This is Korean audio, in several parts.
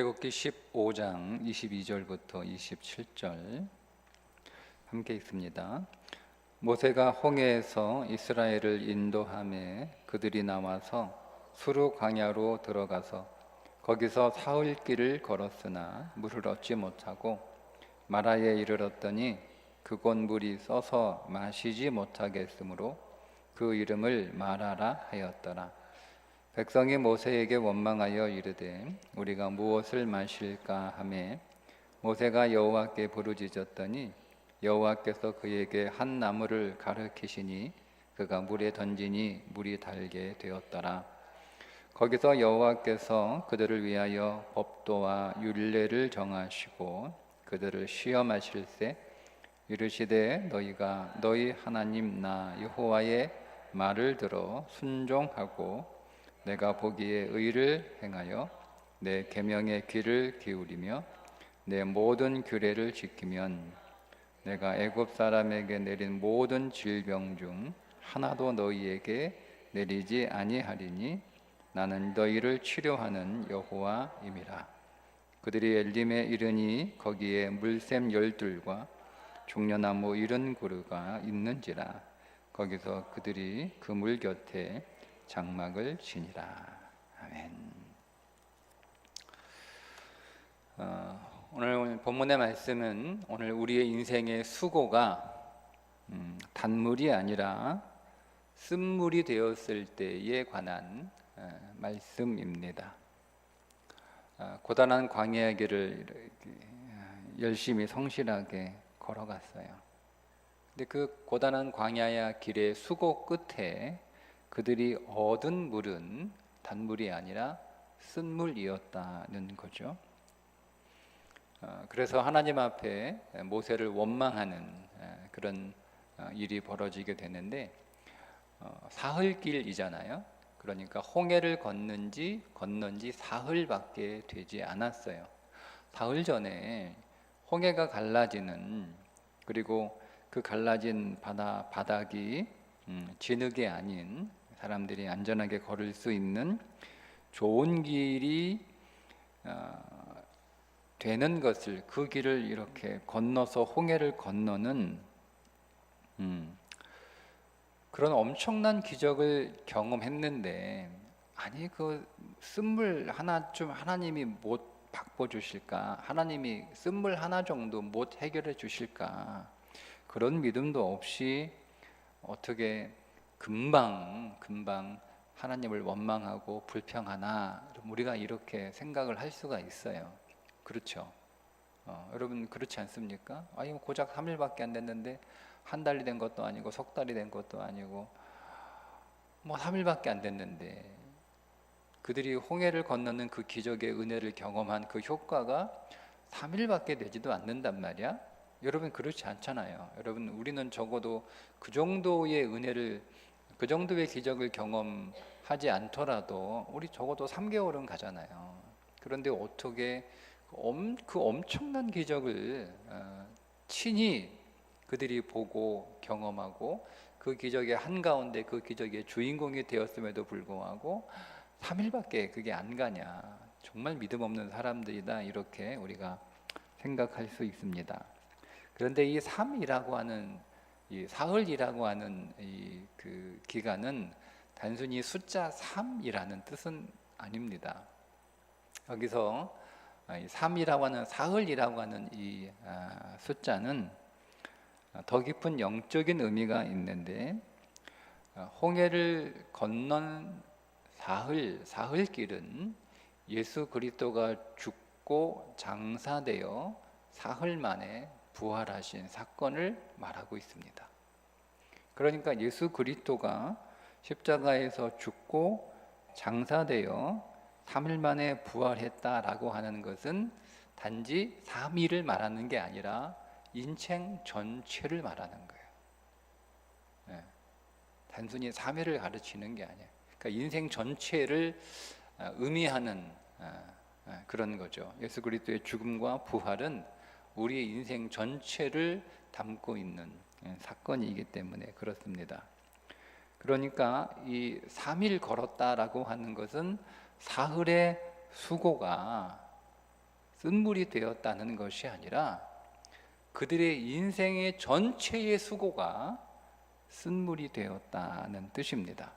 출애굽기 15장 22절부터 27절 함께 읽습니다. 모세가 홍해에서 이스라엘을 인도하매 그들이 나와서 수르 광야로 들어가서 거기서 사흘 길을 걸었으나 물을 얻지 못하고 마라에 이르렀더니 그곳 물이 써서 마시지 못하겠으므로 그 이름을 마라라 하였더라. 백성이 모세에게 원망하여 이르되 우리가 무엇을 마실까 하매 모세가 여호와께 부르짖었더니 여호와께서 그에게 한 나무를 가르치시니 그가 물에 던지니 물이 달게 되었더라. 거기서 여호와께서 그들을 위하여 법도와 율례를 정하시고 그들을 시험하실세 이르시되 너희가 너희 하나님 나 여호와의 말을 들어 순종하고 내가 보기에 의를 행하여 내 계명의 귀를 기울이며 내 모든 규례를 지키면 내가 애굽 사람에게 내린 모든 질병 중 하나도 너희에게 내리지 아니하리니 나는 너희를 치료하는 여호와임이라. 그들이 엘림에 이르니 거기에 물샘 12과 종려나무 70그루가 있는지라. 거기서 그들이 그 물 곁에 장막을 지니라. 아멘. 오늘 본문의 말씀은 오늘 우리의 인생의 수고가 단물이 아니라 쓴물이 되었을 때에 관한 말씀입니다. 고단한 광야의 길을 열심히 성실하게 걸어갔어요. 근데 그 고단한 광야의 길의 수고 끝에 그들이 얻은 물은 단물이 아니라 쓴물이었다는 거죠. 그래서 하나님 앞에 모세를 원망하는 그런 일이 벌어지게 되는데 사흘길이잖아요. 그러니까 홍해를 건넌지 사흘밖에 되지 않았어요. 사흘 전에 홍해가 갈라지는, 그리고 그 갈라진 바닥이 진흙이 아닌 사람들이 안전하게 걸을 수 있는 좋은 길이 되는 것을, 그 길을 이렇게 건너서 홍해를 건너는 그런 엄청난 기적을 경험했는데, 아니 그 쓴물 하나 좀 하나님이 못 바꿔주실까? 하나님이 쓴물 하나 정도 못 해결해 주실까? 그런 믿음도 없이 어떻게 금방 하나님을 원망하고 불평하나, 우리가 이렇게 생각을 할 수가 있어요. 그렇죠? 여러분 그렇지 않습니까? 아니 고작 3일밖에 안 됐는데 한 달이 된 것도 아니고 석 달이 된 것도 아니고 뭐 3일밖에 안 됐는데 그들이 홍해를 건너는 그 기적의 은혜를 경험한 그 효과가 3일밖에 되지도 않는단 말이야. 여러분 그렇지 않잖아요. 여러분 우리는 적어도 그 정도의 은혜를, 그 정도의 기적을 경험하지 않더라도 우리 적어도 3개월은 가잖아요. 그런데 어떻게 그 엄청난 기적을 친히 그들이 보고 경험하고 그 기적의 한가운데 그 기적의 주인공이 되었음에도 불구하고 3일밖에 그게 안 가냐. 정말 믿음 없는 사람들이다, 이렇게 우리가 생각할 수 있습니다. 그런데 이 3이라고 하는, 이 사흘이라고 하는 그 기간은 단순히 숫자 3이라는 뜻은 아닙니다. 여기서 3이라고 하는, 사흘이라고 하는 이 숫자는 더 깊은 영적인 의미가 있는데, 홍해를 건넌 사흘 길은 예수 그리스도가 죽고 장사되어 사흘 만에 부활하신 사건을 말하고 있습니다. 그러니까 예수 그리스도가 십자가에서 죽고 장사되어 3일 만에 부활했다라고 하는 것은 단지 3일을 말하는 게 아니라 인생 전체를 말하는 거예요. 네. 단순히 3일을 가르치는 게 아니에요. 그러니까 인생 전체를 의미하는 그런 거죠. 예수 그리스도의 죽음과 부활은 우리의 인생 전체를 담고 있는 사건이기 때문에 그렇습니다. 그러니까 이 3일 걸었다라고 하는 것은 사흘의 수고가 쓴물이 되었다는 것이 아니라 그들의 인생의 전체의 수고가 쓴물이 되었다는 뜻입니다.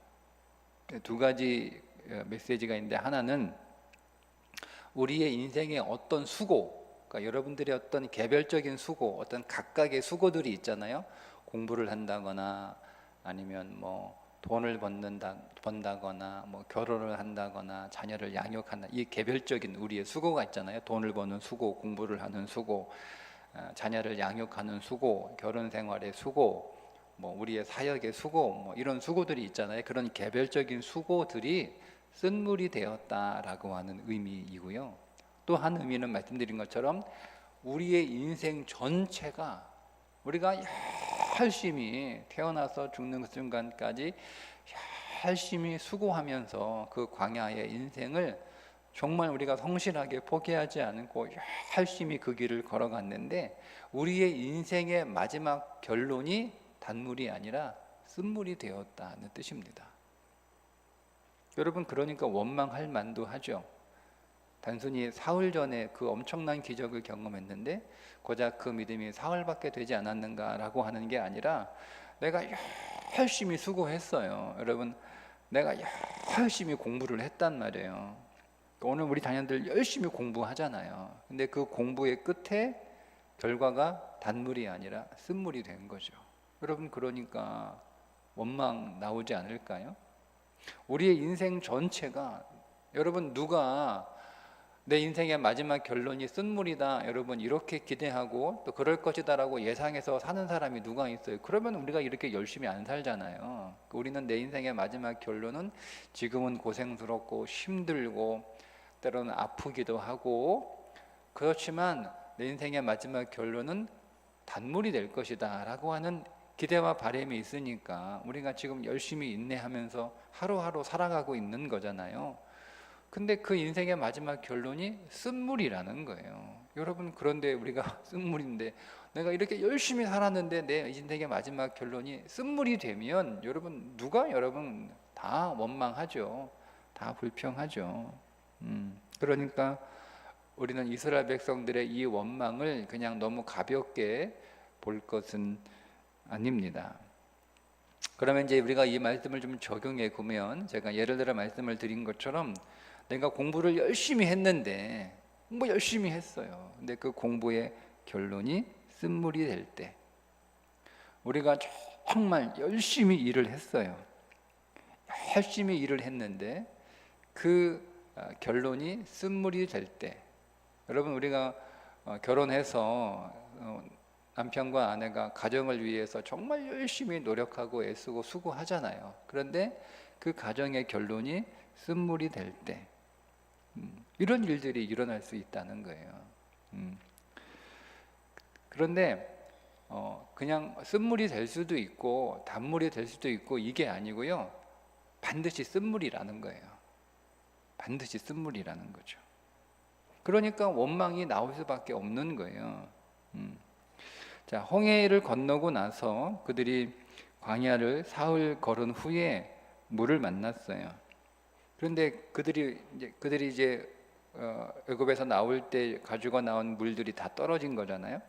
두 가지 메시지가 있는데, 하나는 우리의 인생의 어떤 수고, 그러니까 여러분들의 어떤 개별적인 수고, 어떤 각각의 수고들이 있잖아요. 공부를 한다거나 아니면 뭐 돈을 번다거나 뭐 결혼을 한다거나 자녀를 양육한다, 이 개별적인 우리의 수고가 있잖아요. 돈을 버는 수고, 공부를 하는 수고, 자녀를 양육하는 수고, 결혼 생활의 수고, 뭐 우리의 사역의 수고, 뭐 이런 수고들이 있잖아요. 그런 개별적인 수고들이 쓴물이 되었다라고 하는 의미이고요. 또 한 의미는 말씀드린 것처럼 우리의 인생 전체가, 우리가 열심히 태어나서 죽는 그 순간까지 열심히 수고하면서 그 광야의 인생을 정말 우리가 성실하게 포기하지 않고 열심히 그 길을 걸어갔는데, 우리의 인생의 마지막 결론이 단물이 아니라 쓴물이 되었다는 뜻입니다. 여러분, 그러니까 원망할 만도 하죠. 단순히 사흘 전에 그 엄청난 기적을 경험했는데 고작 그 믿음이 사흘밖에 되지 않았는가라고 하는 게 아니라, 내가 열심히 수고했어요. 여러분, 내가 열심히 공부를 했단 말이에요. 오늘 우리 자녀들 열심히 공부하잖아요. 근데 그 공부의 끝에 결과가 단물이 아니라 쓴물이 된 거죠. 여러분, 그러니까 원망 나오지 않을까요? 우리의 인생 전체가, 여러분, 누가 내 인생의 마지막 결론이 쓴물이다, 여러분 이렇게 기대하고 또 그럴 것이다라고 예상해서 사는 사람이 누가 있어요? 그러면 우리가 이렇게 열심히 안 살잖아요. 우리는 내 인생의 마지막 결론은 지금은 고생스럽고 힘들고 때로는 아프기도 하고, 그렇지만 내 인생의 마지막 결론은 단물이 될 것이다 라고 하는 기대와 바람이 있으니까 우리가 지금 열심히 인내하면서 하루하루 살아가고 있는 거잖아요. 근데 그 인생의 마지막 결론이 쓴물이라는 거예요. 여러분, 그런데 우리가 쓴물인데, 내가 이렇게 열심히 살았는데 내 인생의 마지막 결론이 쓴물이 되면 여러분, 누가 여러분 다 원망하죠. 다 불평하죠. 그러니까 우리는 이스라엘 백성들의 이 원망을 그냥 너무 가볍게 볼 것은 아닙니다. 그러면 이제 우리가 이 말씀을 좀 적용해 보면, 제가 예를 들어 말씀을 드린 것처럼 내가 공부를 열심히 했는데, 뭐 열심히 했어요. 근데 그 공부의 결론이 쓴물이 될 때, 우리가 정말 열심히 일을 했어요. 열심히 일을 했는데 그 결론이 쓴물이 될 때, 여러분, 우리가 결혼해서 남편과 아내가 가정을 위해서 정말 열심히 노력하고 애쓰고 수고하잖아요. 그런데 그 가정의 결론이 쓴물이 될 때, 이런 일들이 일어날 수 있다는 거예요. 그런데 그냥 쓴물이 될 수도 있고 단물이 될 수도 있고, 이게 아니고요, 반드시 쓴물이라는 거예요. 반드시 쓴물이라는 거죠. 그러니까 원망이 나올 수밖에 없는 거예요. 자, 홍해를 건너고 나서 그들이 광야를 사흘 걸은 후에 물을 만났어요. 그런데 그들이 이제 애굽에서 나올 때 가지고 나온 물들이 다 떨어진 거잖아요.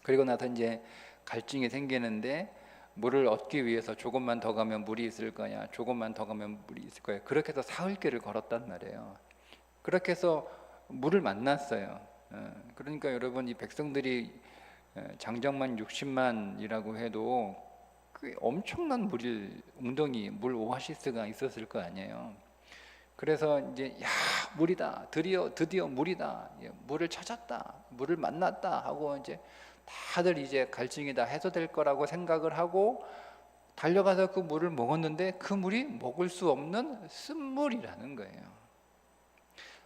그리고 나서 이제 갈증이 생기는데, 물을 얻기 위해서 조금만 더 가면 물이 있을 거냐, 조금만 더 가면 물이 있을 거야. 그렇게 해서 사흘길을 걸었단 말이에요. 그렇게 해서 물을 만났어요. 그러니까 여러분, 이 백성들이 장정만 60만이라고 해도 그 엄청난 웅덩이 물 오아시스가 있었을 거 아니에요. 그래서 이제 물이다, 드디어 물이다, 물을 찾았다, 물을 만났다 하고 이제 다들 이제 갈증이 다 해소될 거라고 생각을 하고 달려가서 그 물을 먹었는데, 그 물이 먹을 수 없는 쓴물이라는 거예요.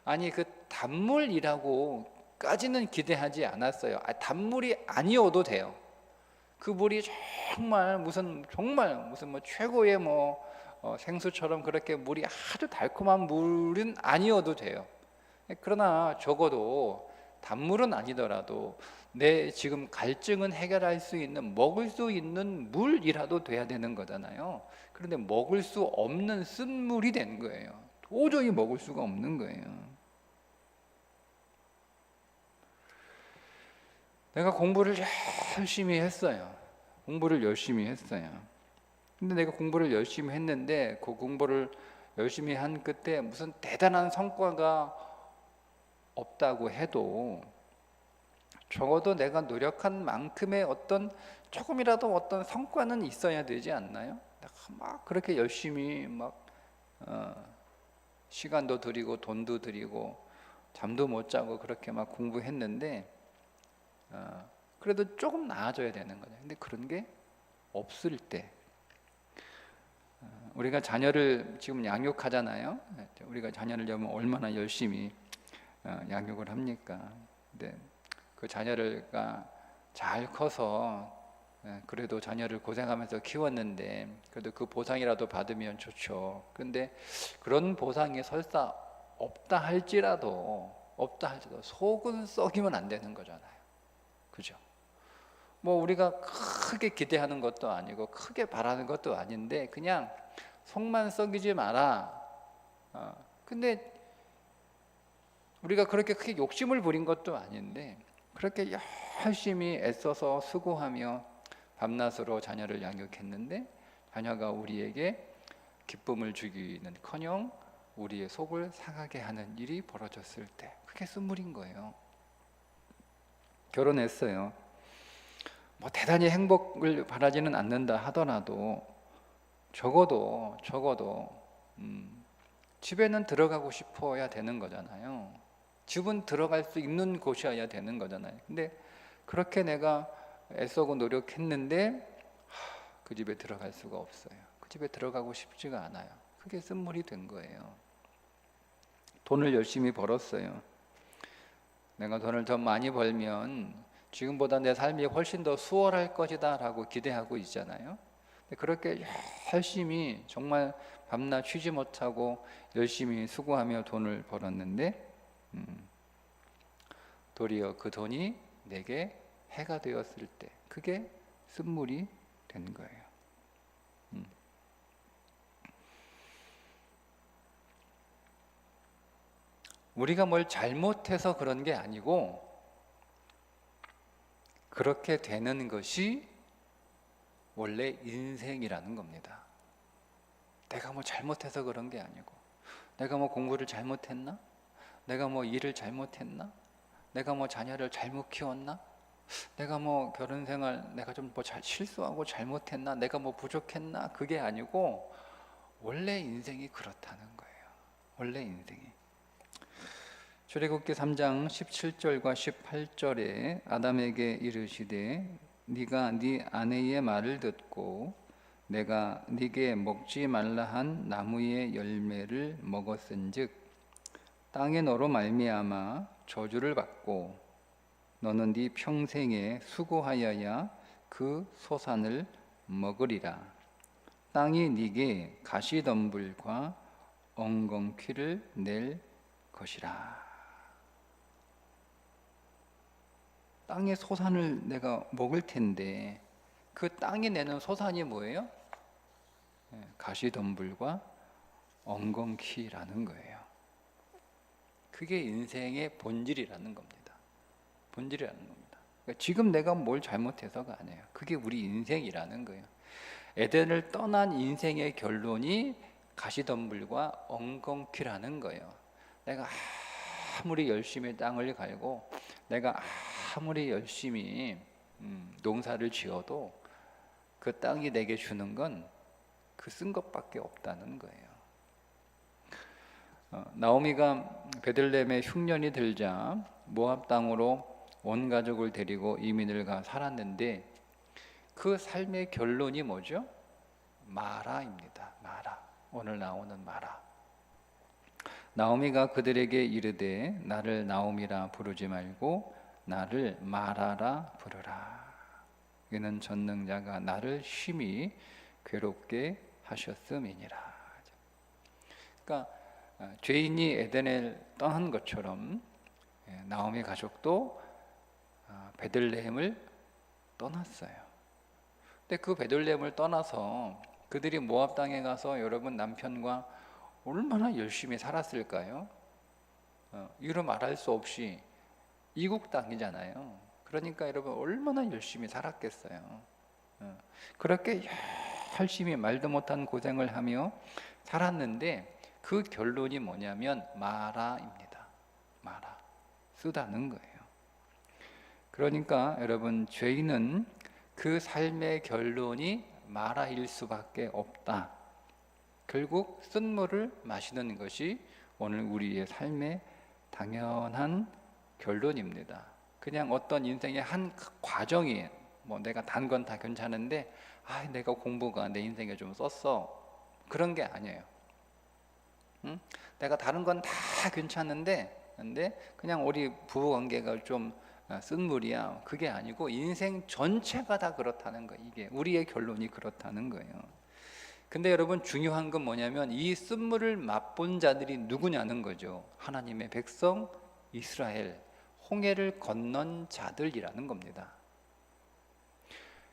아니, 그 단물이라고까지는 기대하지 않았어요. 단물이 아니어도 돼요. 그 물이 정말 무슨 뭐 최고의 생수처럼 그렇게 물이 아주 달콤한 물은 아니어도 돼요. 그러나 적어도 단물은 아니더라도 내 지금 갈증은 해결할 수 있는, 먹을 수 있는 물이라도 돼야 되는 거잖아요. 그런데 먹을 수 없는 쓴물이 된 거예요. 도저히 먹을 수가 없는 거예요. 내가 공부를 열심히 했어요. 공부를 열심히 했어요. 근데 내가 공부를 열심히 했는데 그 공부를 열심히 한 끝에 무슨 대단한 성과가 없다고 해도 적어도 내가 노력한 만큼의 어떤 조금이라도 어떤 성과는 있어야 되지 않나요? 내가 막 그렇게 열심히 막 시간도 들이고 돈도 들이고 잠도 못 자고 그렇게 막 공부했는데 그래도 조금 나아져야 되는 거죠. 근데 그런 게 없을 때 우리가 자녀를 지금 양육하잖아요. 우리가 자녀를 보면 얼마나 열심히 양육을 합니까? 근데 그 자녀가 잘 커서 그래도 자녀를 고생하면서 키웠는데 그래도 그 보상이라도 받으면 좋죠. 그런데 그런 보상이 설사 없다 할지라도 속은 썩이면 안 되는 거잖아요. 그죠? 뭐 우리가 크게 기대하는 것도 아니고 크게 바라는 것도 아닌데 그냥 속만 썩이지 마라. 근데 우리가 그렇게 크게 욕심을 부린 것도 아닌데 그렇게 열심히 애써서 수고하며 밤낮으로 자녀를 양육했는데 자녀가 우리에게 기쁨을 주기는커녕 우리의 속을 상하게 하는 일이 벌어졌을 때 그게 쓴물인 거예요. 결혼했어요. 뭐 대단히 행복을 바라지는 않는다 하더라도 적어도 집에는 들어가고 싶어야 되는 거잖아요. 집은 들어갈 수 있는 곳이어야 되는 거잖아요. 근데 그렇게 내가 애쓰고 노력했는데 그 집에 들어갈 수가 없어요. 그 집에 들어가고 싶지가 않아요. 그게 쓴물이 된 거예요. 돈을 열심히 벌었어요. 내가 돈을 더 많이 벌면 지금보다 내 삶이 훨씬 더 수월할 것이다 라고 기대하고 있잖아요. 그렇게 열심히 정말 밤낮 쉬지 못하고 열심히 수고하며 돈을 벌었는데 도리어 그 돈이 내게 해가 되었을 때 그게 쓴물이 된 거예요. 우리가 뭘 잘못해서 그런 게 아니고 그렇게 되는 것이 원래 인생이라는 겁니다. 내가 뭐 잘못해서 그런 게 아니고 내가 뭐 공부를 잘못했나? 내가 뭐 일을 잘못했나? 내가 뭐 자녀를 잘못 키웠나? 내가 뭐 결혼 생활 내가 좀 뭐 실수하고 잘못했나? 내가 뭐 부족했나? 그게 아니고 원래 인생이 그렇다는 거예요. 원래 인생이. 출애굽기 3장 17절과 18절에 아담에게 이르시되 네가 네 아내의 말을 듣고 내가 네게 먹지 말라 한 나무의 열매를 먹었은즉 땅에 너로 말미암아 저주를 받고 너는 네 평생에 수고하여야 그 소산을 먹으리라. 땅이 네게 가시덤불과 엉겅퀴를 낼 것이라. 땅의 소산을 내가 먹을 텐데 그 땅이 내는 소산이 뭐예요? 가시덤불과 엉겅퀴라는 거예요. 그게 인생의 본질이라는 겁니다. 본질이라는 겁니다. 그러니까 지금 내가 뭘 잘못해서가 아니에요. 그게 우리 인생이라는 거예요. 에덴을 떠난 인생의 결론이 가시덤불과 엉겅퀴라는 거예요. 내가 아무리 열심히 땅을 갈고 내가 아무리 열심히 농사를 지어도 그 땅이 내게 주는 건 그 쓴 것밖에 없다는 거예요. 나오미가 베들레헴에 흉년이 들자 모압 땅으로 온 가족을 데리고 이민을 가 살았는데 그 삶의 결론이 뭐죠? 마라입니다. 마라. 오늘 나오는 마라. 나오미가 그들에게 이르되 나를 나오미라 부르지 말고 나를 마라라 부르라. 이는 전능자가 나를 심히 괴롭게 하셨음이니라. 그러니까 죄인이 에덴을 떠난 것처럼 나오미 가족도 베들레헴을 떠났어요. 근데 그 베들레헴을 떠나서 그들이 모압 땅에 가서 여러분 남편과 얼마나 열심히 살았을까요? 이루 말할 수 없이 이국 땅이잖아요. 그러니까 여러분 얼마나 열심히 살았겠어요. 그렇게 열심히 말도 못한 고생을 하며 살았는데 그 결론이 뭐냐면 마라입니다. 마라. 쓰다는 거예요. 그러니까 여러분 죄인은 그 삶의 결론이 마라일 수밖에 없다. 결국 쓴물을 마시는 것이 오늘 우리의 삶의 당연한 결론입니다. 그냥 어떤 인생의 한 과정이 뭐 내가 단 건 다 괜찮은데 내가 공부가 내 인생에 좀 썼어 그런 게 아니에요. 내가 다른 건 다 괜찮은데 근데 그냥 우리 부부 관계가 좀 쓴물이야. 그게 아니고 인생 전체가 다 그렇다는 거예요. 이게 우리의 결론이 그렇다는 거예요. 근데 여러분 중요한 건 뭐냐면 이 쓴물을 맛본 자들이 누구냐는 거죠. 하나님의 백성 이스라엘, 홍해를 건넌 자들이라는 겁니다.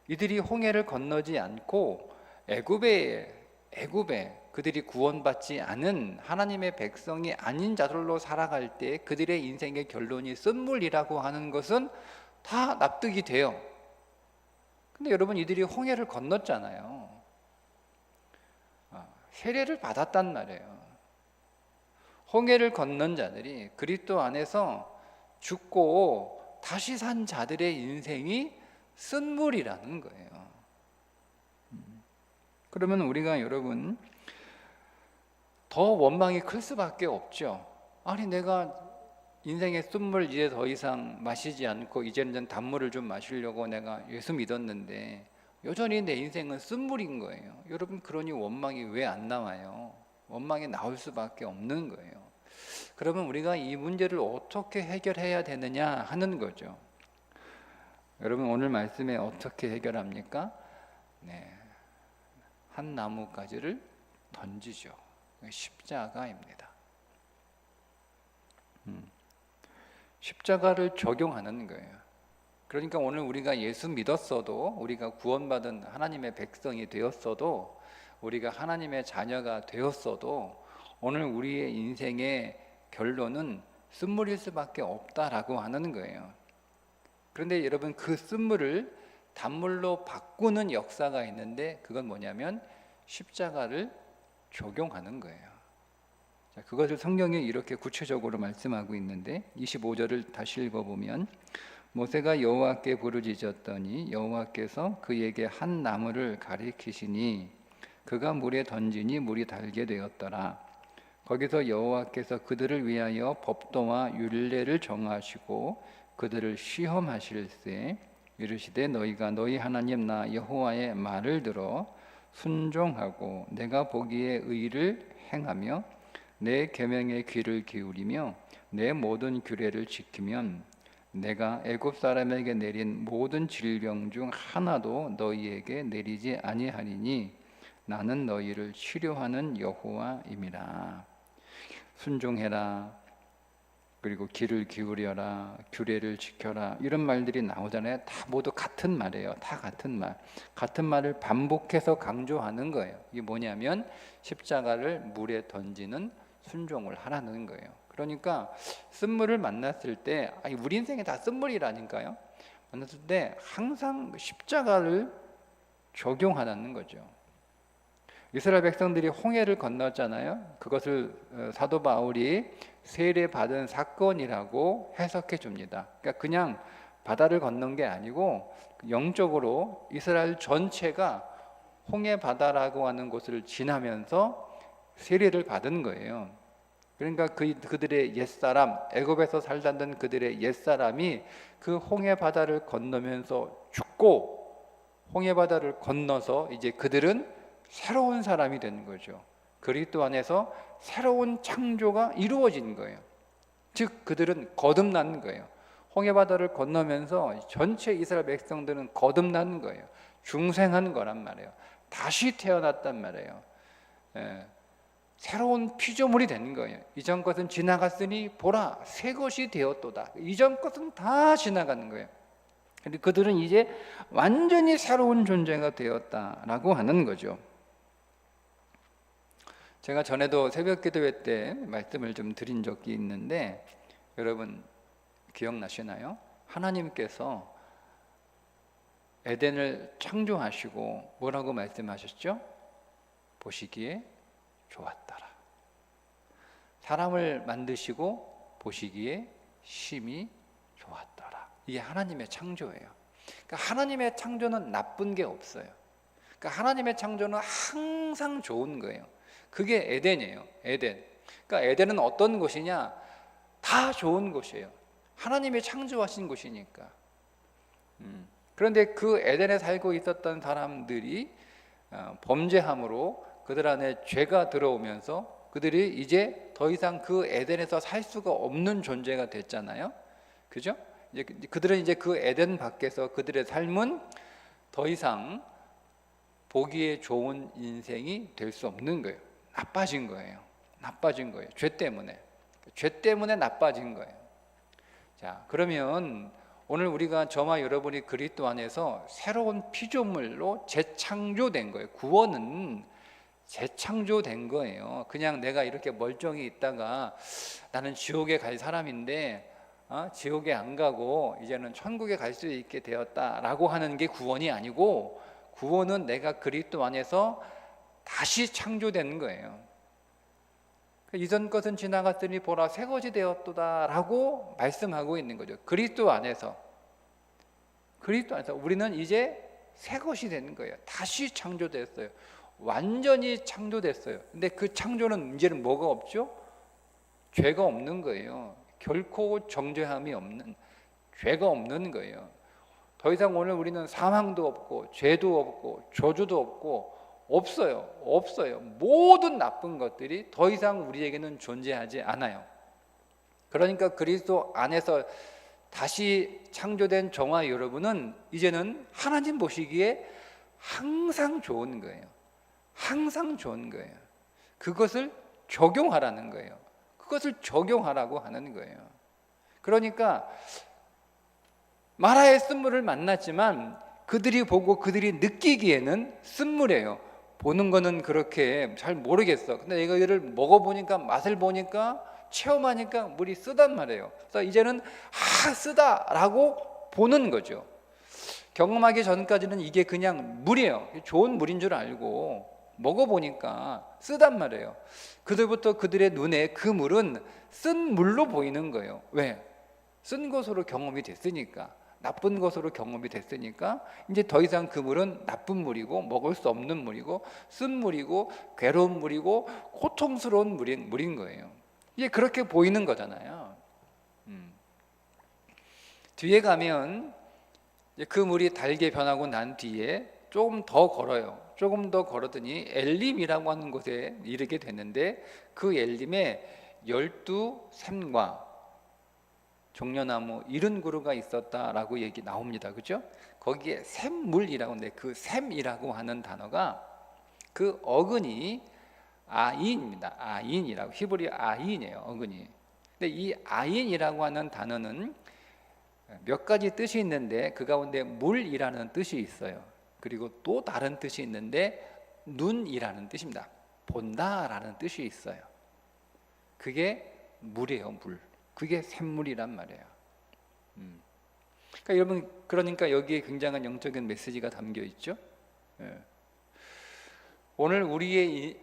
이들이 홍해를 건너지 않고 애굽에 그들이 구원받지 않은 하나님의 백성이 아닌 자들로 살아갈 때 그들의 인생의 결론이 쓴물이라고 하는 것은 다 납득이 돼요. 근데 여러분 이들이 홍해를 건넜잖아요. 세례를 받았단 말이에요. 홍해를 건넌 자들이 그리스도 안에서 죽고 다시 산 자들의 인생이 쓴물이라는 거예요. 그러면 우리가 여러분 더 원망이 클 수밖에 없죠. 아니 내가 인생의 쓴물 이제 더 이상 마시지 않고 이제는 단물을 좀 마시려고 내가 예수 믿었는데 여전히 내 인생은 쓴물인 거예요. 여러분 그러니 원망이 왜 안 나와요? 원망이 나올 수밖에 없는 거예요. 그러면 우리가 이 문제를 어떻게 해결해야 되느냐 하는 거죠. 여러분 오늘 말씀에 어떻게 해결합니까? 한 나뭇가지를 던지죠. 십자가입니다. 십자가를 적용하는 거예요. 그러니까 오늘 우리가 예수 믿었어도 우리가 구원받은 하나님의 백성이 되었어도 우리가 하나님의 자녀가 되었어도 오늘 우리의 인생의 결론은 쓴물일 수밖에 없다라고 하는 거예요. 그런데 여러분 그 쓴물을 단물로 바꾸는 역사가 있는데 그건 뭐냐면 십자가를 적용하는 거예요. 자, 그것을 성경이 이렇게 구체적으로 말씀하고 있는데 25절을 다시 읽어보면 모세가 여호와께 부르짖었더니 여호와께서 그에게 한 나무를 가리키시니 그가 물에 던지니 물이 달게 되었더라. 거기서 여호와께서 그들을 위하여 법도와 율례를 정하시고 그들을 시험하실세 이르시되 너희가 너희 하나님 나 여호와의 말을 들어 순종하고 내가 보기에 의를 행하며 내 계명에 귀를 기울이며 내 모든 규례를 지키면 내가 애굽 사람에게 내린 모든 질병 중 하나도 너희에게 내리지 아니하리니 나는 너희를 치료하는 여호와임이라. 순종해라, 그리고 귀를 기울여라, 규례를 지켜라 이런 말들이 나오잖아요. 다 모두 같은 말이에요. 다 같은 말. 같은 말을 반복해서 강조하는 거예요. 이게 뭐냐면 십자가를 물에 던지는 순종을 하라는 거예요. 그러니까 쓴물을 만났을 때 우리 인생에 다 쓴물이라니까요. 만났을 때 항상 십자가를 적용하라는 거죠. 이스라엘 백성들이 홍해를 건넜잖아요. 그것을 사도 바울이 세례받은 사건이라고 해석해 줍니다. 그러니까 그냥 바다를 건넌 게 아니고 영적으로 이스라엘 전체가 홍해 바다라고 하는 곳을 지나면서 세례를 받은 거예요. 그러니까 그들의 옛사람, 애굽에서 살던 그들의 옛사람이 그 홍해 바다를 건너면서 죽고 홍해 바다를 건너서 이제 그들은 새로운 사람이 된 거죠. 그리스도 안에서 새로운 창조가 이루어진 거예요. 즉 그들은 거듭난 거예요. 홍해 바다를 건너면서 전체 이스라엘 백성들은 거듭난 거예요. 중생한 거란 말이에요. 다시 태어났단 말이에요. 새로운 피조물이 된 거예요. 이전 것은 지나갔으니 보라 새 것이 되었도다. 이전 것은 다 지나가는 거예요. 근데 그들은 이제 완전히 새로운 존재가 되었다라고 하는 거죠. 제가 전에도 새벽 기도회 때 말씀을 좀 드린 적이 있는데 여러분 기억나시나요? 하나님께서 에덴을 창조하시고 뭐라고 말씀하셨죠? 보시기에 좋았더라. 사람을 만드시고 보시기에 심히 좋았더라. 이게 하나님의 창조예요. 그러니까 하나님의 창조는 나쁜 게 없어요. 그러니까 하나님의 창조는 항상 좋은 거예요. 그게 에덴이에요. 에덴. 그러니까 에덴은 어떤 곳이냐? 다 좋은 곳이에요. 하나님이 창조하신 곳이니까. 그런데 그 에덴에 살고 있었던 사람들이 범죄함으로 그들 안에 죄가 들어오면서 그들이 이제 더 이상 그 에덴에서 살 수가 없는 존재가 됐잖아요. 그죠? 이제 그들은 이제 그 에덴 밖에서 그들의 삶은 더 이상 보기에 좋은 인생이 될 수 없는 거예요. 나빠진 거예요. 나빠진 거예요. 죄 때문에. 죄 때문에 나빠진 거예요. 자, 그러면 오늘 우리가 저와 여러분이 그리스도 안에서 새로운 피조물로 재창조된 거예요. 구원은 재창조된 거예요. 그냥 내가 이렇게 멀쩡히 있다가 나는 지옥에 갈 사람인데 지옥에 안 가고 이제는 천국에 갈 수 있게 되었다라고 하는 게 구원이 아니고, 구원은 내가 그리스도 안에서 다시 창조된 거예요. 이전 것은 지나갔으니 보라 새 것이 되었도다라고 말씀하고 있는 거죠. 그리스도 안에서 우리는 이제 새 것이 된 거예요. 다시 창조됐어요. 완전히 창조됐어요. 근데 그 창조는 문제는 뭐가 없죠? 죄가 없는 거예요. 결코 정죄함이 없는, 죄가 없는 거예요. 더 이상 오늘 우리는 사망도 없고 죄도 없고 저주도 없고 없어요. 모든 나쁜 것들이 더 이상 우리에게는 존재하지 않아요. 그러니까 그리스도 안에서 다시 창조된 저와 여러분은 이제는 하나님 보시기에 항상 좋은 거예요. 항상 좋은 거예요. 그것을 적용하라는 거예요. 그것을 적용하라고 하는 거예요. 그러니까 마라의 쓴물을 만났지만 그들이 보고 그들이 느끼기에는 쓴물이에요. 보는 거는 그렇게 잘 모르겠어. 근데 내가 이를 먹어보니까, 맛을 보니까, 체험하니까 물이 쓰단 말이에요. 그래서 이제는 쓰다라고 보는 거죠. 경험하기 전까지는 이게 그냥 물이에요. 좋은 물인 줄 알고 먹어보니까 쓰단 말이에요. 그들부터 그들의 눈에 그 물은 쓴 물로 보이는 거예요. 왜? 쓴 것으로 경험이 됐으니까, 나쁜 것으로 경험이 됐으니까 이제 더 이상 그 물은 나쁜 물이고 먹을 수 없는 물이고 쓴 물이고 괴로운 물이고 고통스러운 물인 거예요. 이게 그렇게 보이는 거잖아요. 뒤에 가면 그 물이 달게 변하고 난 뒤에 조금 더 걸어요. 조금 더 걸었더니 엘림이라고 하는 곳에 이르게 됐는데, 그 엘림에 12샘과 종려나무 70그루가 있었다라고 얘기 나옵니다. 그죠? 거기에 샘물이라고 하는데, 그 샘이라고 하는 단어가 그 어근이 아인입니다. 아인이라고, 히브리 아인이에요. 어근이. 근데 이 아인이라고 하는 단어는 몇 가지 뜻이 있는데 그 가운데 물이라는 뜻이 있어요. 그리고 또 다른 뜻이 있는데 눈이라는 뜻입니다. 본다라는 뜻이 있어요. 그게 물이에요. 물. 그게 샘물이란 말이에요. 그러니까 여러분, 그러니까 여기에 굉장한 영적인 메시지가 담겨 있죠. 예. 오늘 우리의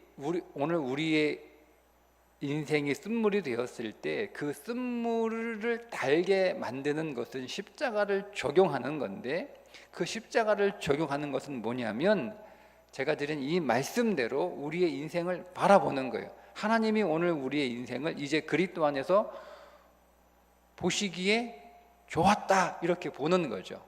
인생이 쓴물이 되었을 때 그 쓴물을 달게 만드는 것은 십자가를 적용하는 건데, 그 십자가를 적용하는 것은 뭐냐면 제가 드린 이 말씀대로 우리의 인생을 바라보는 거예요. 하나님이 오늘 우리의 인생을 이제 그리스도 안에서 보시기에 좋았다 이렇게 보는 거죠.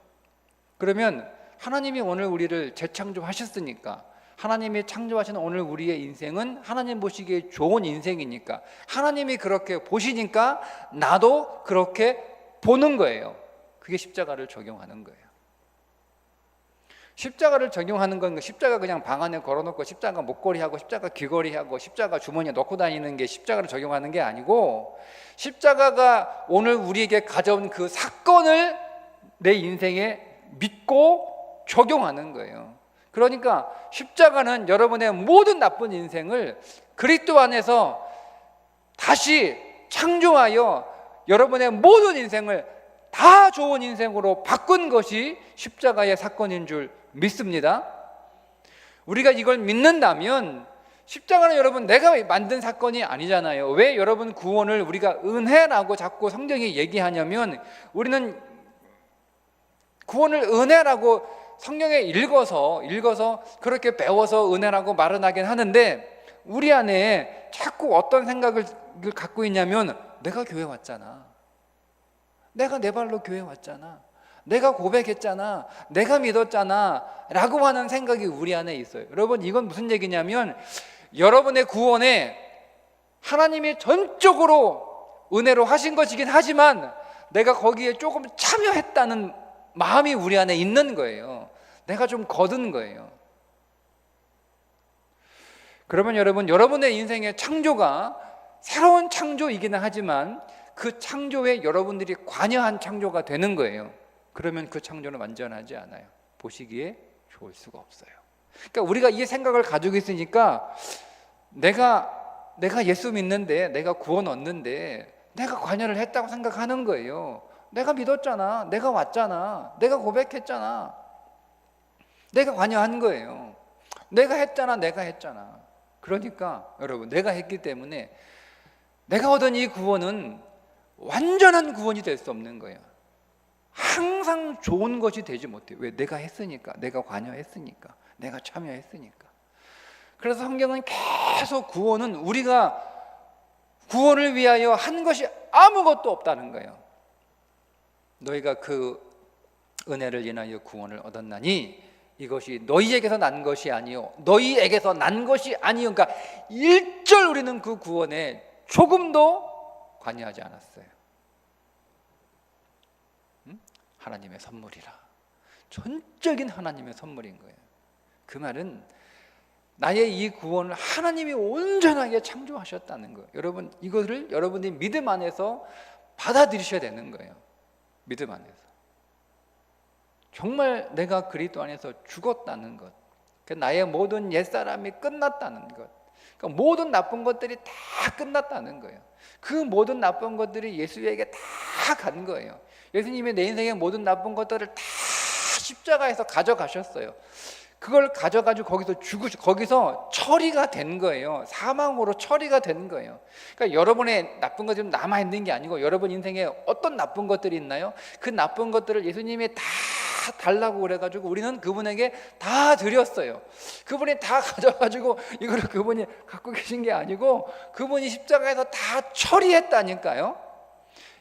그러면 하나님이 오늘 우리를 재창조하셨으니까, 하나님이 창조하신 오늘 우리의 인생은 하나님 보시기에 좋은 인생이니까, 하나님이 그렇게 보시니까 나도 그렇게 보는 거예요. 그게 십자가를 적용하는 거예요. 십자가를 적용하는 건 십자가 그냥 방 안에 걸어놓고 십자가 목걸이하고 십자가 귀걸이하고 십자가 주머니에 넣고 다니는 게 십자가를 적용하는 게 아니고, 십자가가 오늘 우리에게 가져온 그 사건을 내 인생에 믿고 적용하는 거예요. 그러니까 십자가는 여러분의 모든 나쁜 인생을 그리스도 안에서 다시 창조하여 여러분의 모든 인생을 다 좋은 인생으로 바꾼 것이 십자가의 사건인 줄 믿습니다. 우리가 이걸 믿는다면 십자가는 여러분 내가 만든 사건이 아니잖아요. 왜 여러분 구원을 우리가 은혜라고 자꾸 성경이 얘기하냐면, 우리는 구원을 은혜라고 성경에 읽어서 그렇게 배워서 은혜라고 말은 하긴 하는데, 우리 안에 자꾸 어떤 생각을 갖고 있냐면, 내가 교회 왔잖아, 내가 내 발로 교회 왔잖아, 내가 고백했잖아, 내가 믿었잖아 라고 하는 생각이 우리 안에 있어요. 여러분, 이건 무슨 얘기냐면, 여러분의 구원에 하나님이 전적으로 은혜로 하신 것이긴 하지만 내가 거기에 조금 참여했다는 마음이 우리 안에 있는 거예요. 내가 좀 거둔 거예요. 그러면 여러분, 여러분의 인생의 창조가 새로운 창조이기는 하지만 그 창조에 여러분들이 관여한 창조가 되는 거예요. 그러면 그 창조는 완전하지 않아요. 보시기에 좋을 수가 없어요. 그러니까 우리가 이 생각을 가지고 있으니까 내가 예수 믿는데, 내가 구원 얻는데 내가 관여를 했다고 생각하는 거예요. 내가 믿었잖아, 내가 왔잖아, 내가 고백했잖아, 내가 관여한 거예요. 내가 했잖아. 그러니까 여러분, 내가 했기 때문에 내가 얻은 이 구원은 완전한 구원이 될 수 없는 거예요. 항상 좋은 것이 되지 못해요. 왜? 내가 했으니까, 내가 관여했으니까, 내가 참여했으니까. 그래서 성경은 계속 구원은 우리가 구원을 위하여 한 것이 아무것도 없다는 거예요. 너희가 그 은혜를 인하여 구원을 얻었나니 이것이 너희에게서 난 것이 아니요 너희에게서 난 것이 아니요. 그러니까 일절 우리는 그 구원에 조금도 관여하지 않았어요. 하나님의 선물이라. 전적인 하나님의 선물인 거예요. 그 말은 나의 이 구원을 하나님이 온전하게 창조하셨다는 거예요. 여러분, 이것을 여러분이 믿음 안에서 받아들이셔야 되는 거예요. 믿음 안에서 정말 내가 그리스도 안에서 죽었다는 것, 나의 모든 옛사람이 끝났다는 것, 그러니까 모든 나쁜 것들이 다 끝났다는 거예요. 그 모든 나쁜 것들이 예수에게 다 간 거예요. 예수님이 내 인생의 모든 나쁜 것들을 다 십자가에서 가져가셨어요. 그걸 가져가지고 거기서 처리가 된 거예요. 사망으로 처리가 된 거예요. 그러니까 여러분의 나쁜 것들이 남아있는 게 아니고, 여러분 인생에 어떤 나쁜 것들이 있나요? 그 나쁜 것들을 예수님이 다 달라고 그래가지고 우리는 그분에게 다 드렸어요. 그분이 다 가져가지고 이거를 그분이 갖고 계신 게 아니고 그분이 십자가에서 다 처리했다니까요.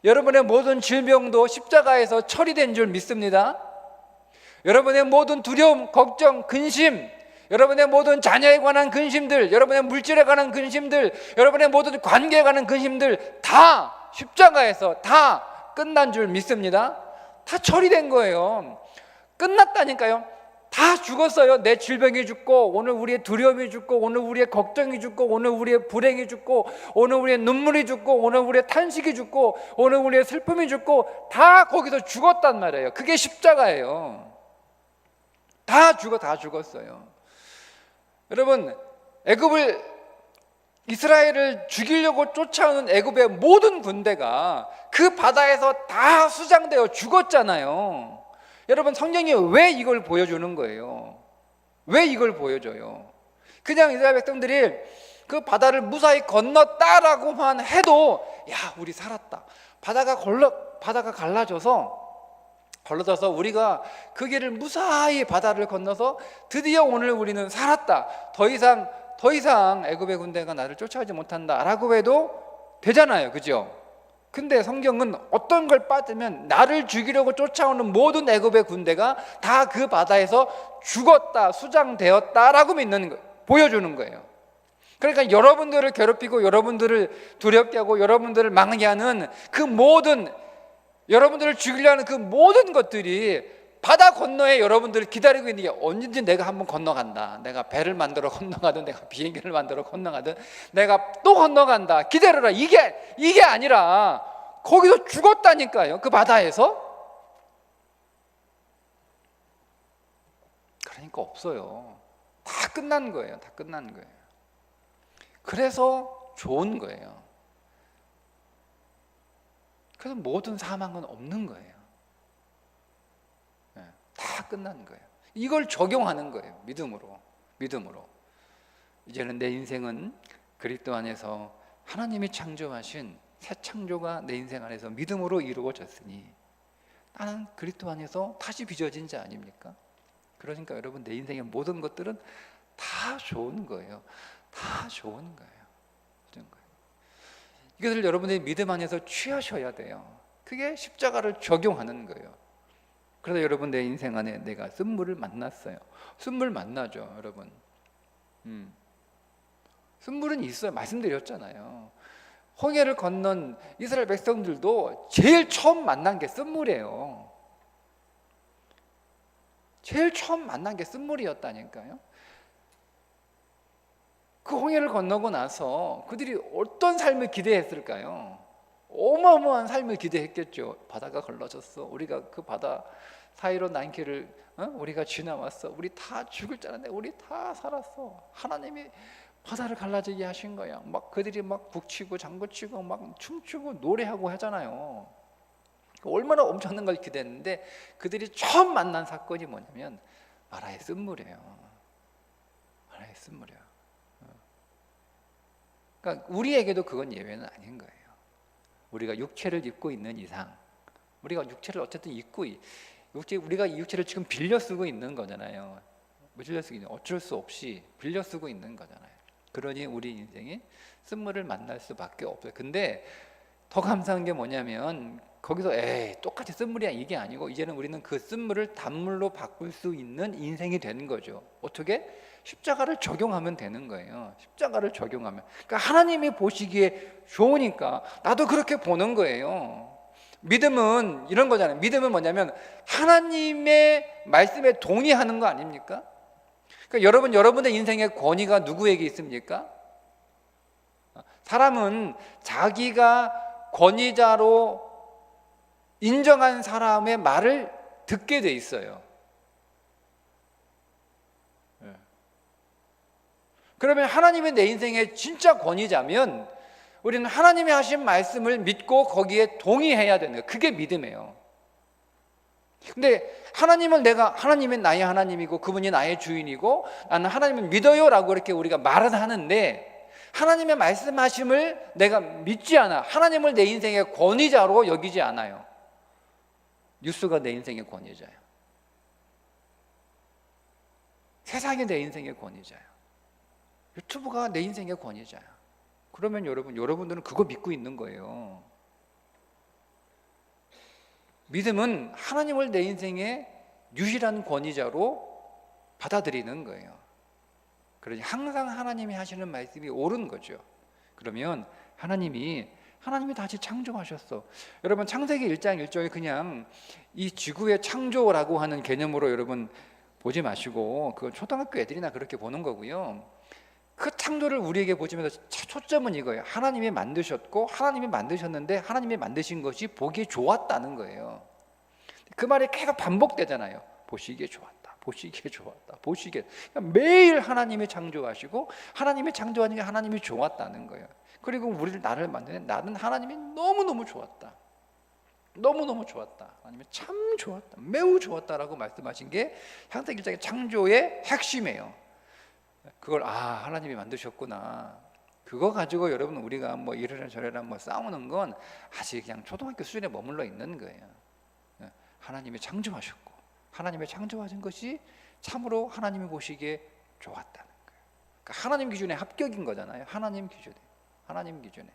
여러분의 모든 질병도 십자가에서 처리된 줄 믿습니다. 여러분의 모든 두려움, 걱정, 근심, 여러분의 모든 자녀에 관한 근심들, 여러분의 물질에 관한 근심들, 여러분의 모든 관계에 관한 근심들 다 십자가에서 다 끝난 줄 믿습니다. 다 처리된 거예요. 끝났다니까요. 다 죽었어요. 내 질병이 죽고, 오늘 우리의 두려움이 죽고, 오늘 우리의 걱정이 죽고, 오늘 우리의 불행이 죽고, 오늘 우리의 눈물이 죽고, 오늘 우리의 탄식이 죽고, 오늘 우리의 슬픔이 죽고, 다 거기서 죽었단 말이에요. 그게 십자가예요. 다 죽었어요. 여러분, 이스라엘을 죽이려고 쫓아오는 애굽의 모든 군대가 그 바다에서 다 수장되어 죽었잖아요. 여러분, 성경이 왜 이걸 보여주는 거예요? 왜 이걸 보여줘요? 그냥 이스라엘 백성들이 그 바다를 무사히 건넜다라고만 해도, 야, 우리 살았다. 바다가 갈라져서 우리가 그 길을 무사히 바다를 건너서 드디어 오늘 우리는 살았다. 더 이상 애굽의 군대가 나를 쫓아오지 못한다라고 해도 되잖아요. 그죠? 근데 성경은 어떤 걸 빠뜨면 나를 죽이려고 쫓아오는 모든 애굽의 군대가 다 그 바다에서 죽었다, 수장되었다라고 믿는 거예요. 보여주는 거예요. 그러니까 여러분들을 괴롭히고 여러분들을 두렵게 하고 여러분들을 망하게 하는 그 모든, 여러분들을 죽이려는 그 모든 것들이 바다 건너에 여러분들을 기다리고 있는 게, 언제든지 내가 한번 건너간다. 내가 배를 만들어 건너가든 내가 비행기를 만들어 건너가든 내가 또 건너간다. 기다려라. 이게 아니라 거기서 죽었다니까요. 그 바다에서. 그러니까 없어요. 다 끝난 거예요. 다 끝난 거예요. 그래서 좋은 거예요. 그래서 모든 사망은 없는 거예요. 끝난 거예요. 이걸 적용하는 거예요. 믿음으로. 이제는 내 인생은 그리스도 안에서 하나님이 창조하신 새 창조가 내 인생 안에서 믿음으로 이루어졌으니 나는 그리스도 안에서 다시 빚어진 자 아닙니까? 그러니까 여러분, 내 인생의 모든 것들은 다 좋은 거예요. 다 좋은 거예요. 이것을 여러분의 믿음 안에서 취하셔야 돼요. 그게 십자가를 적용하는 거예요. 그래서 여러분, 내 인생 안에 내가 쓴물을 만났어요. 쓴물 만나죠, 여러분. 쓴물은 있어요. 말씀드렸잖아요. 홍해를 건넌 이스라엘 백성들도 제일 처음 만난 게 쓴물이에요. 제일 처음 만난 게 쓴물이었다니까요. 그 홍해를 건너고 나서 그들이 어떤 삶을 기대했을까요? 어마어마한 삶을 기대했겠죠. 바다가 걸러졌어. 우리가 그 바다 사이로 난 길을 우리가 지나왔어. 우리 다 죽을 줄 알았는데 우리 다 살았어. 하나님이 바다를 갈라지게 하신 거야. 막 그들이 막 북치고 장구치고 막 춤추고 노래하고 하잖아요. 얼마나 엄청난 걸 기대했는데 그들이 처음 만난 사건이 뭐냐면 마라의 쓴물이에요. 마라의 쓴물이에요. 그러니까 우리에게도 그건 예외는 아닌 거예요. 우리가 육체를 입고 있는 이상, 우리가 육체를 어쨌든 우리가 이 육체를 지금 빌려 쓰고 있는 거잖아요. 빌려 쓰고 있는, 어쩔 수 없이 빌려 쓰고 있는 거잖아요. 그러니 우리 인생이 쓴물을 만날 수밖에 없어요. 근데 더 감사한 게 뭐냐면 거기서 똑같이 쓴물이야 이게 아니고 이제는 우리는 그 쓴물을 단물로 바꿀 수 있는 인생이 되는 거죠. 어떻게? 십자가를 적용하면 되는 거예요. 십자가를 적용하면. 그러니까 하나님이 보시기에 좋으니까 나도 그렇게 보는 거예요. 믿음은 이런 거잖아요. 믿음은 뭐냐면 하나님의 말씀에 동의하는 거 아닙니까? 그러니까 여러분의 인생의 권위가 누구에게 있습니까? 사람은 자기가 권위자로 인정한 사람의 말을 듣게 돼 있어요. 그러면 하나님이 내 인생의 진짜 권위자면 우리는 하나님이 하신 말씀을 믿고 거기에 동의해야 되는 거예요. 그게 믿음이에요. 근데 하나님이 나의 하나님이고 그분이 나의 주인이고 나는 하나님을 믿어요 라고 이렇게 우리가 말은 하는데 하나님의 말씀하심을 내가 믿지 않아. 하나님을 내 인생의 권위자로 여기지 않아요. 뉴스가 내 인생의 권위자예요. 세상이 내 인생의 권위자예요. 유튜브가 내 인생의 권위자야. 그러면 여러분들은 그거 믿고 있는 거예요. 믿음은 하나님을 내 인생의 유일한 권위자로 받아들이는 거예요. 그러니 항상 하나님이 하시는 말씀이 옳은 거죠. 그러면 하나님이 다시 창조하셨어. 여러분, 창세기 1장 1절에 그냥 이 지구의 창조라고 하는 개념으로 여러분 보지 마시고 그 초등학교 애들이나 그렇게 보는 거고요. 그 창조를 우리에게 보시면서 초점은 이거예요. 하나님이 만드셨고 하나님이 만드셨는데 하나님이 만드신 것이 보기에 좋았다는 거예요. 그 말이 계속 반복되잖아요. 보시기에 좋았다. 보시기에 좋았다. 그러니까 매일 하나님이 창조하시고 하나님이 창조하는 게 하나님이 좋았다는 거예요. 그리고 나를 만드는 나는 하나님이 너무너무 좋았다. 너무너무 좋았다. 하나님이 참 좋았다. 매우 좋았다라고 말씀하신 게 창세기 1장의 창조의 핵심이에요. 그걸 하나님이 만드셨구나. 그거 가지고 여러분 우리가 뭐 이래라 저래라 뭐 싸우는 건 아직 그냥 초등학교 수준에 머물러 있는 거예요. 하나님이 창조하셨고 하나님의 창조하신 것이 참으로 하나님이 보시기에 좋았다는 거예요. 그러니까 하나님 기준에 합격인 거잖아요. 하나님 기준에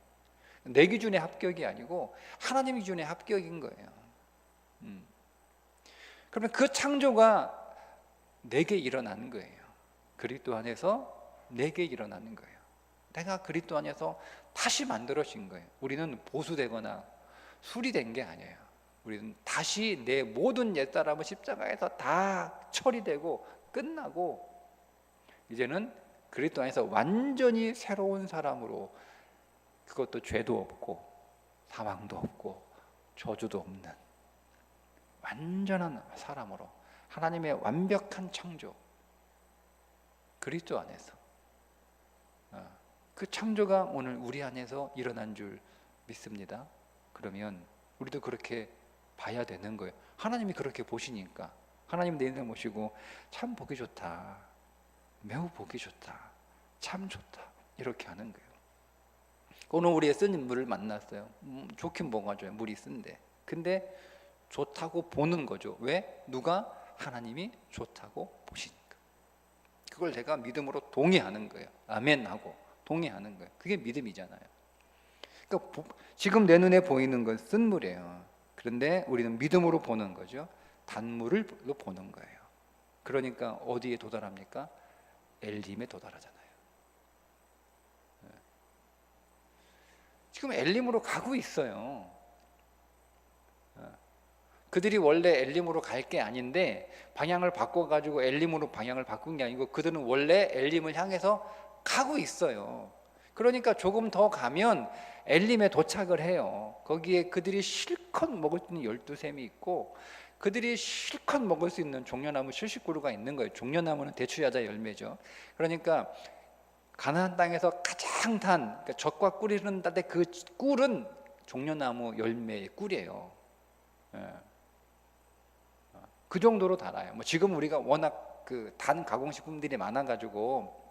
내 기준에 합격이 아니고 하나님 기준에 합격인 거예요. 그러면 그 창조가 내게 일어나는 거예요. 그리스도 안에서 내게 일어나는 거예요. 내가 그리스도 안에서 다시 만들어진 거예요. 우리는 보수되거나 수리된 게 아니에요. 우리는 다시 내 모든 옛사람은 십자가에서 다 처리되고 끝나고 이제는 그리스도 안에서 완전히 새로운 사람으로, 그것도 죄도 없고 사망도 없고 저주도 없는 완전한 사람으로, 하나님의 완벽한 창조, 그리스도 안에서 그 창조가 오늘 우리 안에서 일어난 줄 믿습니다. 그러면 우리도 그렇게 봐야 되는 거예요. 하나님이 그렇게 보시니까 하나님 내 인생 모시고 참 보기 좋다, 매우 보기 좋다, 참 좋다, 이렇게 하는 거예요. 오늘 우리의 쓴 물을 만났어요. 좋긴 뭐가 좋아요, 물이 쓴데. 근데 좋다고 보는 거죠. 왜? 누가? 하나님이 좋다고 보시니까. 그걸 제가 믿음으로 동의하는 거예요. 아멘 하고 동의하는 거예요. 그게 믿음이잖아요. 그러니까 지금 내 눈에 보이는 건 쓴 물이에요. 그런데 우리는 믿음으로 보는 거죠. 단물을 보는 거예요. 그러니까 어디에 도달합니까? 엘림에 도달하잖아요. 지금 엘림으로 가고 있어요. 그들이 원래 엘림으로 갈 게 아닌데 방향을 바꿔가지고 엘림으로 방향을 바꾼 게 아니고 그들은 원래 엘림을 향해서 가고 있어요. 그러니까 조금 더 가면 엘림에 도착을 해요. 거기에 그들이 실컷 먹을 수 있는 12샘이 있고 그들이 실컷 먹을 수 있는 종려나무 70그루가 있는 거예요. 종려나무는 대추야자 열매죠. 그러니까 가나안 땅에서 가장 단, 그러니까 젖과 꿀이 흐른다는데 그 꿀은 종려나무 열매의 꿀이에요. 그 정도로 달아요. 뭐 지금 우리가 워낙 그 단 가공식품들이 많아가지고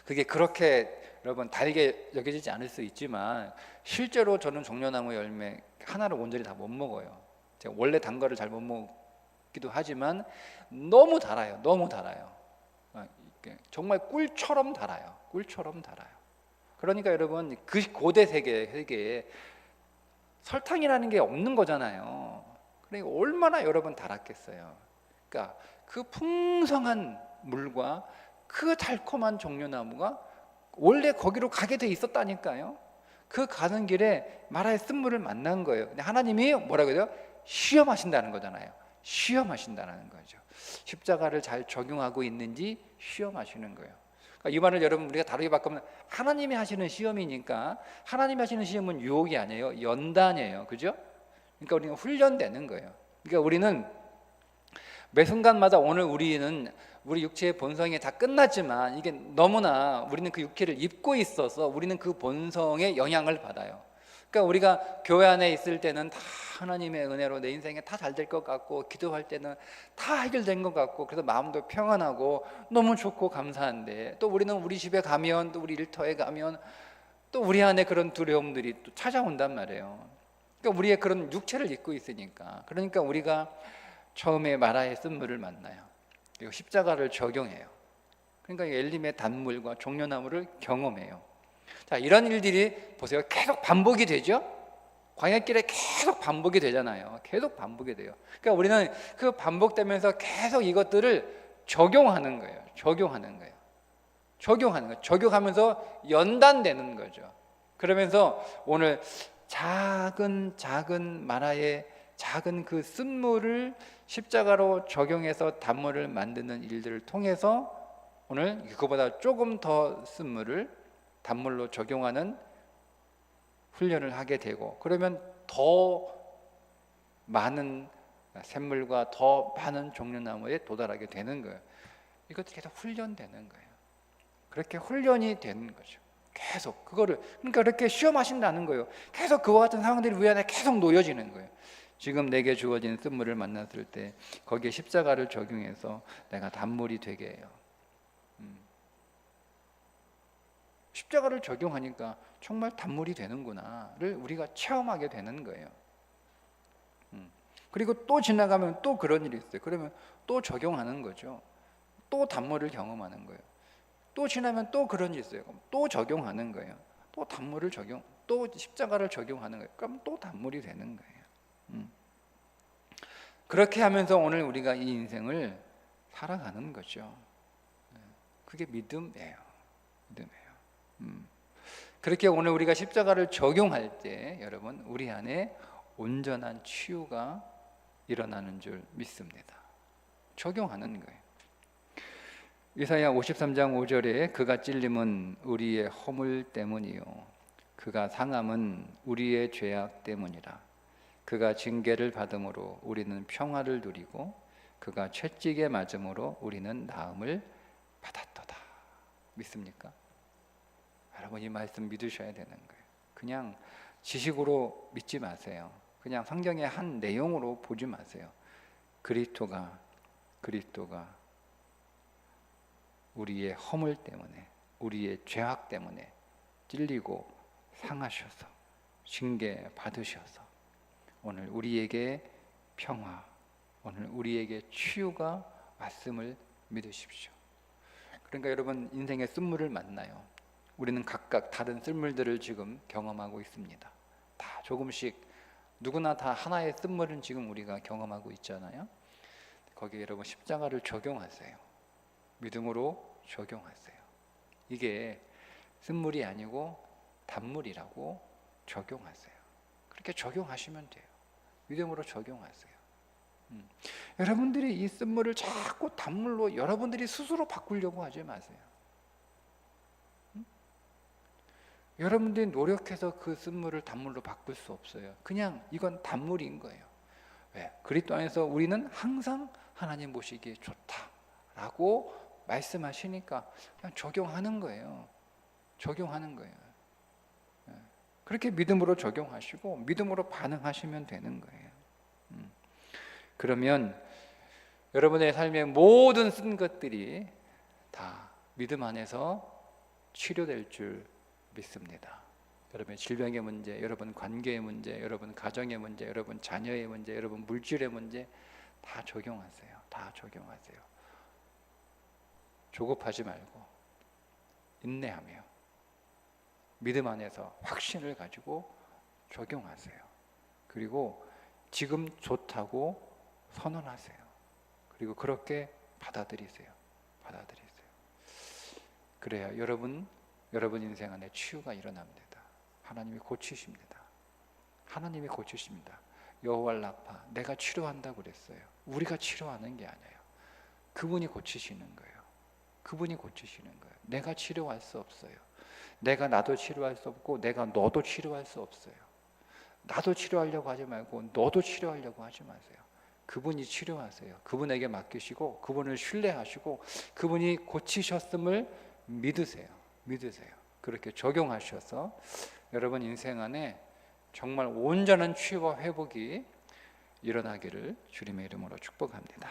그게 그렇게 여러분 달게 여겨지지 않을 수 있지만 실제로 저는 종려나무 열매 하나를 온전히 다 못 먹어요. 제가 원래 단 거를 잘 못 먹기도 하지만 너무 달아요. 너무 달아요. 정말 꿀처럼 달아요. 꿀처럼 달아요. 그러니까 여러분 그 고대 세계에 설탕이라는 게 없는 거잖아요. 그러니까 얼마나 여러분 달았겠어요. 그러니까 그 풍성한 물과 그 달콤한 종려나무가 원래 거기로 가게 돼 있었다니까요. 그 가는 길에 마라의 쓴물을 만난 거예요. 근데 하나님이 뭐라고 해요? 시험하신다는 거잖아요. 시험하신다는 거죠. 십자가를 잘 적용하고 있는지 시험하시는 거예요. 그러니까 이 말을 여러분 우리가 다르게 바꾸면 하나님이 하시는 시험이니까 하나님이 하시는 시험은 유혹이 아니에요. 연단이에요. 그죠? 그러니까 우리는 훈련되는 거예요. 그러니까 우리는 매 순간마다 오늘 우리는 우리 육체의 본성이 다 끝났지만 이게 너무나 우리는 그 육체를 입고 있어서 우리는 그 본성의 영향을 받아요. 그러니까 우리가 교회 안에 있을 때는 다 하나님의 은혜로 내 인생에 다 잘 될 것 같고 기도할 때는 다 해결된 것 같고 그래서 마음도 평안하고 너무 좋고 감사한데 또 우리는 우리 집에 가면 또 우리 일터에 가면 또 우리 안에 그런 두려움들이 또 찾아온단 말이에요. 그러니까 우리의 그런 육체를 입고 있으니까 그러니까 우리가 처음에 마라의 쓴물을 만나요. 그리고 십자가를 적용해요. 그러니까 엘림의 단물과 종려나무를 경험해요. 자, 이런 일들이 보세요. 계속 반복이 되죠. 광야길에 계속 반복이 되잖아요. 계속 반복이 돼요. 그러니까 우리는 그 반복되면서 계속 이것들을 적용하는 거예요. 적용하는 거예요. 적용하는 거예요. 적용하면서 연단되는 거죠. 그러면서 오늘 작은 마라의 작은 그 쓴물을 십자가로 적용해서 단물을 만드는 일들을 통해서 오늘 그거보다 조금 더 쓴물을 단물로 적용하는 훈련을 하게 되고 그러면 더 많은 샘물과 더 많은 종려나무에 도달하게 되는 거예요. 이것도 계속 훈련되는 거예요. 그렇게 훈련이 되는 거죠. 계속 그거를 그러니까 그렇게 시험하신다는 거예요. 계속 그와 같은 상황들이 우리 안에 계속 놓여지는 거예요. 지금 내게 주어진 쓴물을 만났을 때 거기에 십자가를 적용해서 내가 단물이 되게 해요. 십자가를 적용하니까 정말 단물이 되는구나를 우리가 체험하게 되는 거예요. 그리고 또 지나가면 또 그런 일이 있어요. 그러면 또 적용하는 거죠. 또 단물을 경험하는 거예요. 또 지나면 또 그런 일이 있어요. 그럼 또 적용하는 거예요. 또 단물을 적용, 또 십자가를 적용하는 거예요. 그럼 또 단물이 되는 거예요. 그렇게 하면서 오늘 우리가 이 인생을 살아가는 거죠. 그게 믿음이에요. 믿음이에요. 그렇게 오늘 우리가 십자가를 적용할 때 여러분 우리 안에 온전한 치유가 일어나는 줄 믿습니다. 적용하는 거예요. 이사야 53장 5절에 그가 찔림은 우리의 허물 때문이요 그가 상함은 우리의 죄악 때문이라 그가 징계를 받음으로 우리는 평화를 누리고 그가 채찍에 맞음으로 우리는 나음을 받았도다. 믿습니까? 여러분 이 말씀 믿으셔야 되는 거예요. 그냥 지식으로 믿지 마세요. 그냥 성경의 한 내용으로 보지 마세요. 그리스도가 그리스도가 우리의 허물 때문에, 우리의 죄악 때문에 찔리고 상하셔서 징계 받으셔서 오늘 우리에게 평화, 오늘 우리에게 치유가 왔음을 믿으십시오. 그러니까 여러분, 인생의 쓴물을 만나요. 우리는 각각 다른 쓴물들을 지금 경험하고 있습니다. 다 조금씩, 누구나 다 하나의 쓴물은 지금 우리가 경험하고 있잖아요. 거기에 여러분 십자가를 적용하세요. 믿음으로 적용하세요. 이게 쓴물이 아니고 단물이라고 적용하세요. 그렇게 적용하시면 돼요. 믿음으로 적용하세요. 여러분들이 이 쓴물을 자꾸 단물로 여러분들이 스스로 바꾸려고 하지 마세요. 여러분들이 노력해서 그 쓴물을 단물로 바꿀 수 없어요. 그냥 이건 단물인 거예요. 왜? 그리스도 안에서 우리는 항상 하나님 보시기에 좋다라고 말씀하시니까 그냥 적용하는 거예요. 적용하는 거예요. 그렇게 믿음으로 적용하시고 믿음으로 반응하시면 되는 거예요. 그러면 여러분의 삶의 모든 쓴 것들이 다 믿음 안에서 치료될 줄 믿습니다. 여러분 질병의 문제, 여러분 관계의 문제, 여러분 가정의 문제, 여러분 자녀의 문제, 여러분 물질의 문제 다 적용하세요. 다 적용하세요. 조급하지 말고 인내하며 믿음 안에서 확신을 가지고 적용하세요. 그리고 지금 좋다고 선언하세요. 그리고 그렇게 받아들이세요. 받아들이세요. 그래야 여러분 인생 안에 치유가 일어납니다. 하나님이 고치십니다. 하나님이 고치십니다. 여호와 라파, 내가 치료한다고 그랬어요. 우리가 치료하는 게 아니에요. 그분이 고치시는 거예요. 그분이 고치시는 거예요. 내가 치료할 수 없어요. 내가 나도 치료할 수 없고 내가 너도 치료할 수 없어요. 나도 치료하려고 하지 말고 너도 치료하려고 하지 마세요. 그분이 치료하세요. 그분에게 맡기시고 그분을 신뢰하시고 그분이 고치셨음을 믿으세요. 믿으세요. 그렇게 적용하셔서 여러분 인생 안에 정말 온전한 치유와 회복이 일어나기를 주님의 이름으로 축복합니다.